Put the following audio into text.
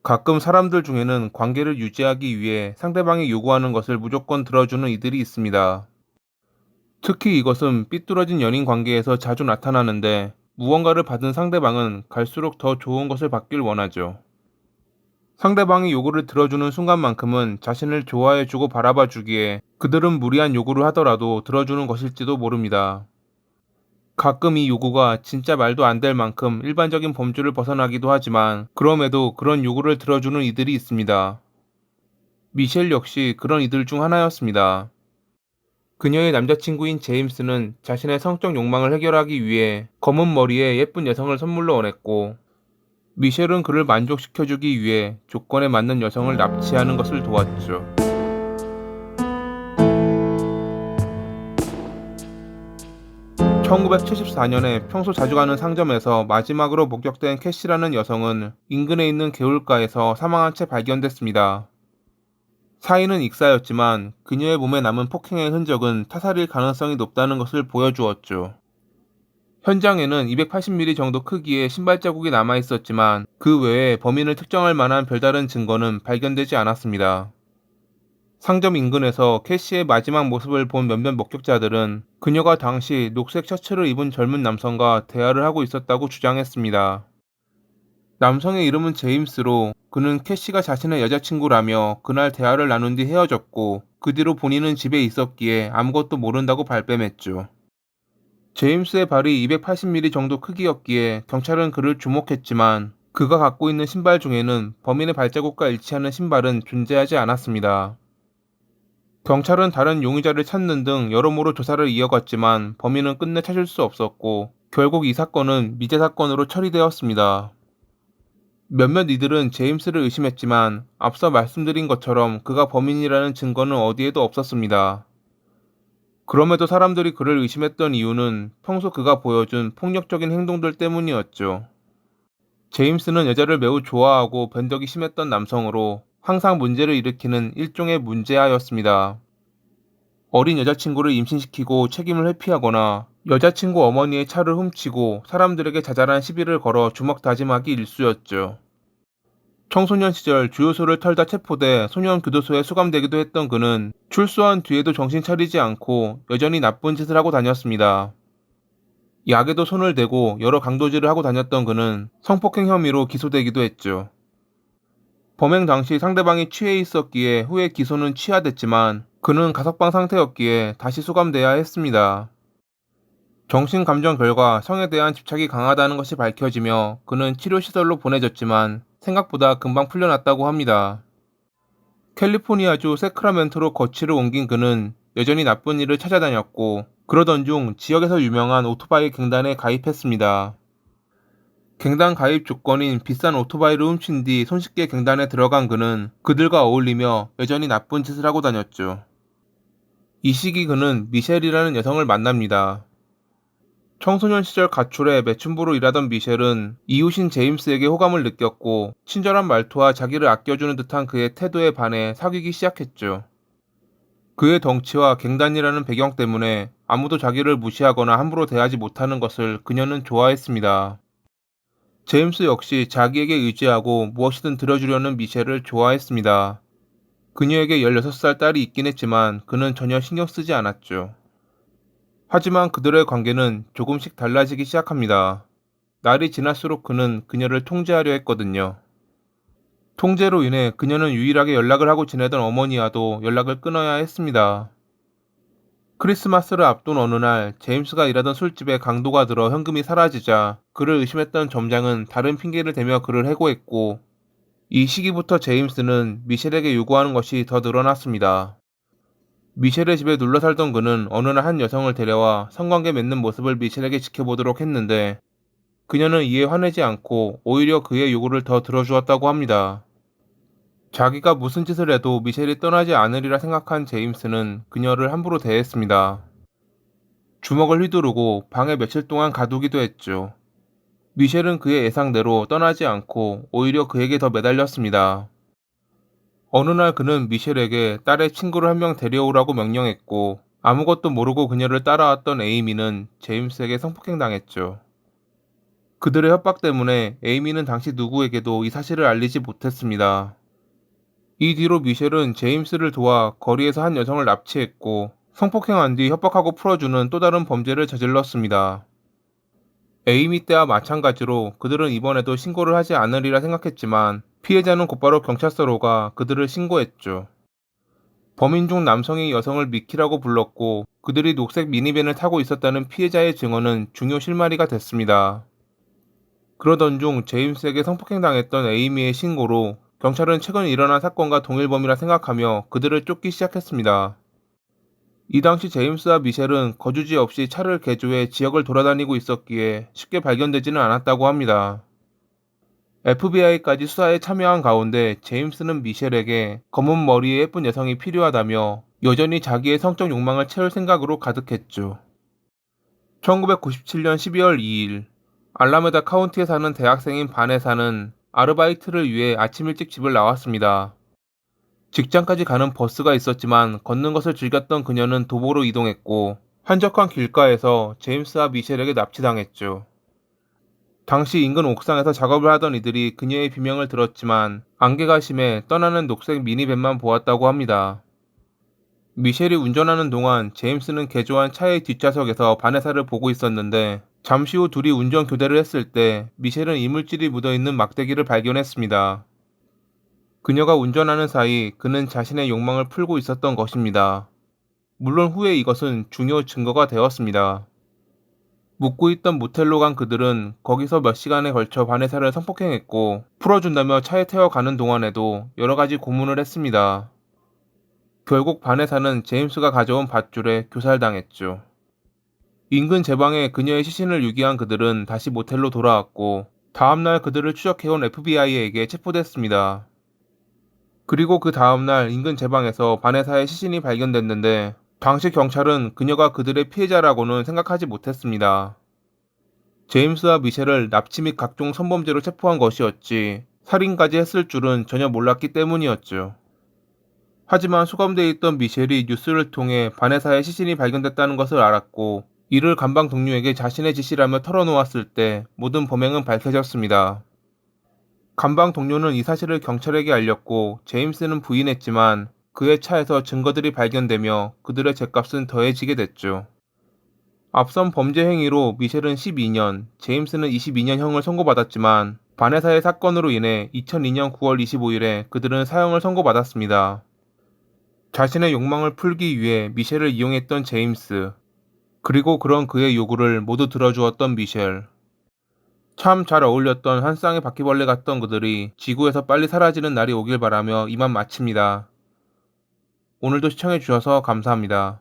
가끔 사람들 중에는 관계를 유지하기 위해 상대방이 요구하는 것을 무조건 들어주는 이들이 있습니다. 특히 이것은 삐뚤어진 연인 관계에서 자주 나타나는데, 무언가를 받은 상대방은 갈수록 더 좋은 것을 받길 원하죠. 상대방이 요구를 들어주는 순간만큼은 자신을 좋아해주고 바라봐주기에 그들은 무리한 요구를 하더라도 들어주는 것일지도 모릅니다. 가끔 이 요구가 진짜 말도 안 될 만큼 일반적인 범주를 벗어나기도 하지만, 그럼에도 그런 요구를 들어주는 이들이 있습니다. 미셸 역시 그런 이들 중 하나였습니다. 그녀의 남자친구인 제임스는 자신의 성적 욕망을 해결하기 위해 검은 머리에 예쁜 여성을 선물로 원했고, 미셸은 그를 만족시켜주기 위해 조건에 맞는 여성을 납치하는 것을 도왔죠. 1974년에 평소 자주 가는 상점에서 마지막으로 목격된 캐시라는 여성은 인근에 있는 개울가에서 사망한 채 발견됐습니다. 사인은 익사였지만 그녀의 몸에 남은 폭행의 흔적은 타살일 가능성이 높다는 것을 보여주었죠. 현장에는 280mm 정도 크기의 신발 자국이 남아 있었지만, 그 외에 범인을 특정할 만한 별다른 증거는 발견되지 않았습니다. 상점 인근에서 캐시의 마지막 모습을 본 몇몇 목격자들은 그녀가 당시 녹색 셔츠를 입은 젊은 남성과 대화를 하고 있었다고 주장했습니다. 남성의 이름은 제임스로, 그는 캐시가 자신의 여자친구라며 그날 대화를 나눈 뒤 헤어졌고, 그 뒤로 본인은 집에 있었기에 아무것도 모른다고 발뺌했죠. 제임스의 발이 280mm 정도 크기였기에 경찰은 그를 주목했지만, 그가 갖고 있는 신발 중에는 범인의 발자국과 일치하는 신발은 존재하지 않았습니다. 경찰은 다른 용의자를 찾는 등 여러모로 조사를 이어갔지만 범인은 끝내 찾을 수 없었고, 결국 이 사건은 미제 사건으로 처리되었습니다. 몇몇 이들은 제임스를 의심했지만, 앞서 말씀드린 것처럼 그가 범인이라는 증거는 어디에도 없었습니다. 그럼에도 사람들이 그를 의심했던 이유는 평소 그가 보여준 폭력적인 행동들 때문이었죠. 제임스는 여자를 매우 좋아하고 변덕이 심했던 남성으로, 항상 문제를 일으키는 일종의 문제아였습니다. 어린 여자친구를 임신시키고 책임을 회피하거나, 여자친구 어머니의 차를 훔치고 사람들에게 자잘한 시비를 걸어 주먹 다짐하기 일쑤였죠. 청소년 시절 주유소를 털다 체포돼 소년 교도소에 수감되기도 했던 그는 출소한 뒤에도 정신 차리지 않고 여전히 나쁜 짓을 하고 다녔습니다. 약에도 손을 대고 여러 강도질을 하고 다녔던 그는 성폭행 혐의로 기소되기도 했죠. 범행 당시 상대방이 취해 있었기에 후에 기소는 취하됐지만, 그는 가석방 상태였기에 다시 수감돼야 했습니다. 정신감정 결과 성에 대한 집착이 강하다는 것이 밝혀지며 그는 치료시설로 보내졌지만 생각보다 금방 풀려났다고 합니다. 캘리포니아주 세크라멘토로 거취를 옮긴 그는 여전히 나쁜 일을 찾아다녔고, 그러던 중 지역에서 유명한 오토바이 갱단에 가입했습니다. 갱단 가입 조건인 비싼 오토바이를 훔친 뒤 손쉽게 갱단에 들어간 그는 그들과 어울리며 여전히 나쁜 짓을 하고 다녔죠. 이 시기 그는 미셸이라는 여성을 만납니다. 청소년 시절 가출해 매춘부로 일하던 미셸은 이웃인 제임스에게 호감을 느꼈고, 친절한 말투와 자기를 아껴주는 듯한 그의 태도에 반해 사귀기 시작했죠. 그의 덩치와 갱단이라는 배경 때문에 아무도 자기를 무시하거나 함부로 대하지 못하는 것을 그녀는 좋아했습니다. 제임스 역시 자기에게 의지하고 무엇이든 들어주려는 미셸을 좋아했습니다. 그녀에게 16살 딸이 있긴 했지만 그는 전혀 신경 쓰지 않았죠. 하지만 그들의 관계는 조금씩 달라지기 시작합니다. 날이 지날수록 그는 그녀를 통제하려 했거든요. 통제로 인해 그녀는 유일하게 연락을 하고 지내던 어머니와도 연락을 끊어야 했습니다. 크리스마스를 앞둔 어느 날 제임스가 일하던 술집에 강도가 들어 현금이 사라지자 그를 의심했던 점장은 다른 핑계를 대며 그를 해고했고, 이 시기부터 제임스는 미셸에게 요구하는 것이 더 늘어났습니다. 미셸의 집에 눌러 살던 그는 어느 날 한 여성을 데려와 성관계 맺는 모습을 미셸에게 지켜보도록 했는데, 그녀는 이에 화내지 않고 오히려 그의 요구를 더 들어주었다고 합니다. 자기가 무슨 짓을 해도 미셸이 떠나지 않으리라 생각한 제임스는 그녀를 함부로 대했습니다. 주먹을 휘두르고 방에 며칠 동안 가두기도 했죠. 미셸은 그의 예상대로 떠나지 않고 오히려 그에게 더 매달렸습니다. 어느 날 그는 미셸에게 딸의 친구를 한 명 데려오라고 명령했고, 아무것도 모르고 그녀를 따라왔던 에이미는 제임스에게 성폭행당했죠. 그들의 협박 때문에 에이미는 당시 누구에게도 이 사실을 알리지 못했습니다. 이 뒤로 미셸은 제임스를 도와 거리에서 한 여성을 납치했고 성폭행한 뒤 협박하고 풀어주는 또 다른 범죄를 저질렀습니다. 에이미 때와 마찬가지로 그들은 이번에도 신고를 하지 않으리라 생각했지만 피해자는 곧바로 경찰서로 가 그들을 신고했죠. 범인 중 남성이 여성을 미키라고 불렀고 그들이 녹색 미니밴을 타고 있었다는 피해자의 증언은 중요 실마리가 됐습니다. 그러던 중 제임스에게 성폭행당했던 에이미의 신고로 경찰은 최근 일어난 사건과 동일범이라 생각하며 그들을 쫓기 시작했습니다. 이 당시 제임스와 미셸은 거주지 없이 차를 개조해 지역을 돌아다니고 있었기에 쉽게 발견되지는 않았다고 합니다. FBI까지 수사에 참여한 가운데 제임스는 미셸에게 검은 머리의 예쁜 여성이 필요하다며 여전히 자기의 성적 욕망을 채울 생각으로 가득했죠. 1997년 12월 2일 알라메다 카운티에 사는 대학생인 바네사는 아르바이트를 위해 아침 일찍 집을 나왔습니다. 직장까지 가는 버스가 있었지만 걷는 것을 즐겼던 그녀는 도보로 이동했고 한적한 길가에서 제임스와 미셸에게 납치당했죠. 당시 인근 옥상에서 작업을 하던 이들이 그녀의 비명을 들었지만 안개가 심해 떠나는 녹색 미니밴만 보았다고 합니다. 미셸이 운전하는 동안 제임스는 개조한 차의 뒷좌석에서 바네사를 보고 있었는데 잠시 후 둘이 운전 교대를 했을 때 미셸은 이물질이 묻어있는 막대기를 발견했습니다. 그녀가 운전하는 사이 그는 자신의 욕망을 풀고 있었던 것입니다. 물론 후에 이것은 중요 증거가 되었습니다. 묵고 있던 모텔로 간 그들은 거기서 몇 시간에 걸쳐 바네사를 성폭행했고 풀어준다며 차에 태워가는 동안에도 여러 가지 고문을 했습니다. 결국 바네사는 제임스가 가져온 밧줄에 교살당했죠. 인근 제방에 그녀의 시신을 유기한 그들은 다시 모텔로 돌아왔고 다음날 그들을 추적해온 FBI에게 체포됐습니다. 그리고 그 다음날 인근 제방에서 바네사의 시신이 발견됐는데 당시 경찰은 그녀가 그들의 피해자라고는 생각하지 못했습니다. 제임스와 미셸을 납치 및 각종 성범죄로 체포한 것이었지 살인까지 했을 줄은 전혀 몰랐기 때문이었죠. 하지만 수감돼 있던 미셸이 뉴스를 통해 바네사의 시신이 발견됐다는 것을 알았고 이를 감방 동료에게 자신의 짓이라며 털어놓았을 때 모든 범행은 밝혀졌습니다. 감방 동료는 이 사실을 경찰에게 알렸고 제임스는 부인했지만 그의 차에서 증거들이 발견되며 그들의 죗값은 더해지게 됐죠. 앞선 범죄 행위로 미셸은 12년, 제임스는 22년형을 선고받았지만 바네사의 사건으로 인해 2002년 9월 25일에 그들은 사형을 선고받았습니다. 자신의 욕망을 풀기 위해 미셸을 이용했던 제임스, 그리고 그런 그의 요구를 모두 들어주었던 미셸. 참 잘 어울렸던 한 쌍의 바퀴벌레 같던 그들이 지구에서 빨리 사라지는 날이 오길 바라며 이만 마칩니다. 오늘도 시청해주셔서 감사합니다.